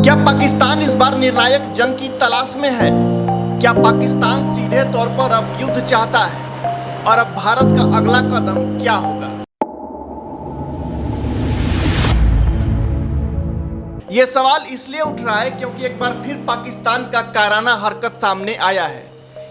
क्या पाकिस्तान इस बार निर्णायक जंग की तलाश में है? क्या पाकिस्तान सीधे तौर पर अब युद्ध चाहता है? और अब भारत का अगला कदम क्या होगा? यह सवाल इसलिए उठ रहा है क्योंकि एक बार फिर पाकिस्तान का कायराना हरकत सामने आया है।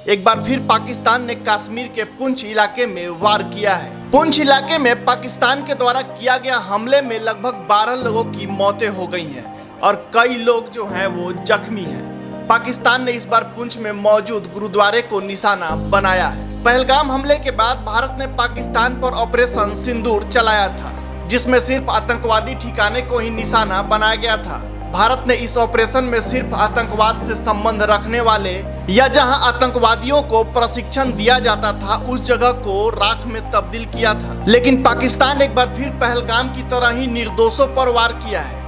एक बार फिर पाकिस्तान ने कश्मीर के पुंछ इलाके में वार किया है। पुंछ इलाके में पाकिस्तान के द्वारा किया गया हमले में लगभग 12 लोगों की मौतें हो गई हैं और कई लोग जो हैं वो जख्मी हैं। पाकिस्तान ने इस बार पुंछ में मौजूद गुरुद्वारे को निशाना बनाया है। पहलगाम हमले के बाद भारत ने पाकिस्तान पर ऑपरेशन सिंदूर चलाया था, जिसमें सिर्फ आतंकवादी ठिकाने को ही निशाना बनाया गया था। भारत ने इस ऑपरेशन में सिर्फ आतंकवाद से संबंध रखने वाले या जहां आतंकवादियों को प्रशिक्षण दिया जाता था उस जगह को राख में तब्दील किया था। लेकिन पाकिस्तान एक बार फिर पहलगाम की तरह ही निर्दोषों पर वार किया है।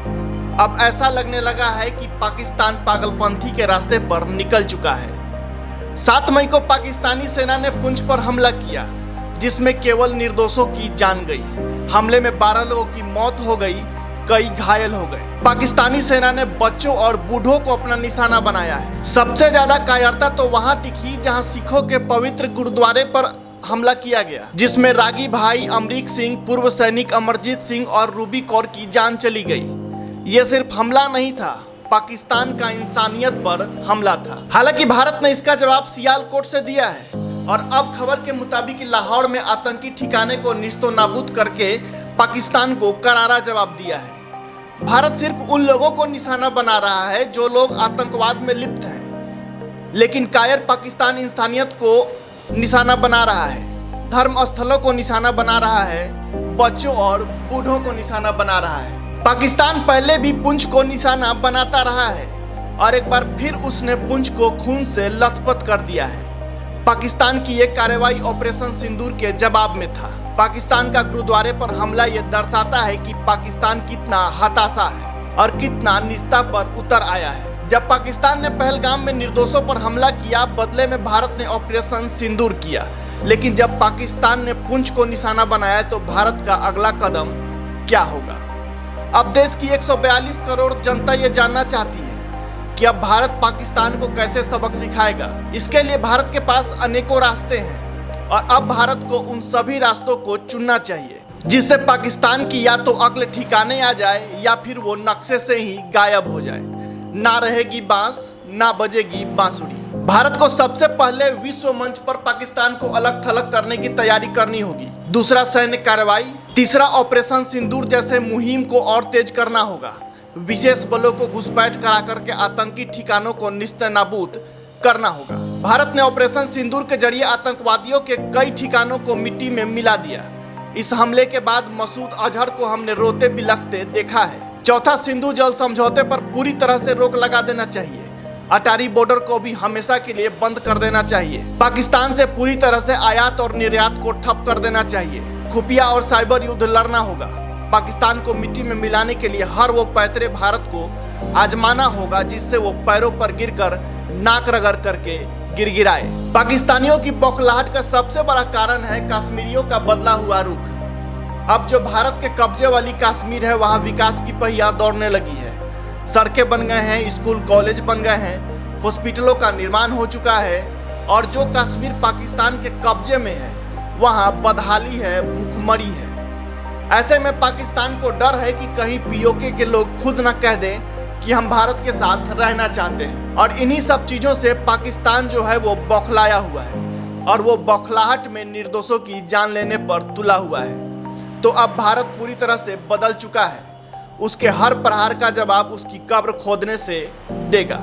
अब ऐसा लगने लगा है कि पाकिस्तान पागलपंथी के रास्ते पर निकल चुका है। 7 मई को पाकिस्तानी सेना ने पुंछ पर हमला किया, जिसमें केवल निर्दोषों की जान गई। हमले में 12 लोगों की मौत हो गई, कई घायल हो गए। पाकिस्तानी सेना ने बच्चों और बूढ़ों को अपना निशाना बनाया है। सबसे ज्यादा कायरता तो वहां दिखी जहां सिखों के पवित्र गुरुद्वारे पर हमला किया गया, जिसमें रागी भाई अमरीक सिंह, पूर्व सैनिक अमरजीत सिंह और रूबी कौर की जान चली गई। ये सिर्फ हमला नहीं था, पाकिस्तान का इंसानियत पर हमला था। हालांकि भारत ने इसका जवाब सियालकोट से दिया है और अब खबर के मुताबिक लाहौर में आतंकी ठिकाने को निस्तो नाबूद करके पाकिस्तान को करारा जवाब दिया है। भारत सिर्फ उन लोगों को निशाना बना रहा है जो लोग आतंकवाद में लिप्त हैं, लेकिन कायर पाकिस्तान इंसानियत को निशाना बना रहा है, धर्म स्थलों को निशाना बना रहा है, बच्चों और बूढ़ों को निशाना बना रहा है। पाकिस्तान पहले भी पुंछ को निशाना बनाता रहा है और एक बार फिर उसने पुंछ को खून से लथपथ कर दिया है। पाकिस्तान की यह कार्रवाई ऑपरेशन सिंदूर के जवाब में था। पाकिस्तान का गुरुद्वारे पर हमला यह दर्शाता है कि पाकिस्तान कितना हताशा है और कितना निस्ता पर उतर आया है। जब पाकिस्तान ने पहलगाम में निर्दोषों पर हमला किया, बदले में भारत ने ऑपरेशन सिंदूर किया। लेकिन जब पाकिस्तान ने पुंछ को निशाना बनाया तो भारत का अगला कदम क्या होगा? अब देश की 142 करोड़ जनता ये जानना चाहती है कि अब भारत पाकिस्तान को कैसे सबक सिखाएगा। इसके लिए भारत के पास अनेकों रास्ते हैं और अब भारत को उन सभी रास्तों को चुनना चाहिए, जिससे पाकिस्तान की या तो अक्ल ठिकाने आ जाए या फिर वो नक्शे से ही गायब हो जाए। ना रहेगी बांस, ना बजेगी बांसुरी। भारत को सबसे पहले विश्व मंच पर पाकिस्तान को अलग थलग करने की तैयारी करनी होगी। दूसरा, सैन्य कार्रवाई। तीसरा, ऑपरेशन सिंदूर जैसे मुहिम को और तेज करना होगा। विशेष बलों को घुसपैठ करा करके आतंकी ठिकानों को निस्तनाबूद करना होगा। भारत ने ऑपरेशन सिंदूर के जरिए आतंकवादियों के कई ठिकानों को मिट्टी में मिला दिया। इस हमले के बाद मसूद अजहर को हमने रोते बिलखते देखा है। चौथा, सिंधु जल समझौते पर पूरी तरह से रोक लगा देना चाहिए। अटारी बॉर्डर को भी हमेशा के लिए बंद कर देना चाहिए। पाकिस्तान से पूरी तरह से आयात और निर्यात को ठप कर देना चाहिए। खुफिया और साइबर युद्ध लड़ना होगा। पाकिस्तान को मिट्टी में मिलाने के लिए हर वो पैतरे भारत को आजमाना होगा जिससे वो पैरों पर गिरकर नाक रगड़ करके गिड़गिड़ाए। पाकिस्तानियों की बौखलाहट का सबसे बड़ा कारण है कश्मीरियों का बदला हुआ रुख। अब जो भारत के कब्जे वाली कश्मीर है, वहाँ विकास की पहिया दौड़ने लगी है। सड़कें बन गए हैं, स्कूल कॉलेज बन गए हैं, हॉस्पिटलों का निर्माण हो चुका है और जो कश्मीर पाकिस्तान के कब्जे में है वहाँ बदहाली है, भूखमरी है। ऐसे में पाकिस्तान को डर है कि कहीं पीओके के लोग खुद न कह दें कि हम भारत के साथ रहना चाहते हैं। और इन्हीं सब चीज़ों से पाकिस्तान जो है वो बौखलाया हुआ है और वो बौखलाहट में निर्दोषों की जान लेने पर तुला हुआ है। तो अब भारत पूरी तरह से बदल चुका है। उसके हर प्रहार का जवाब उसकी कब्र खोदने से देगा।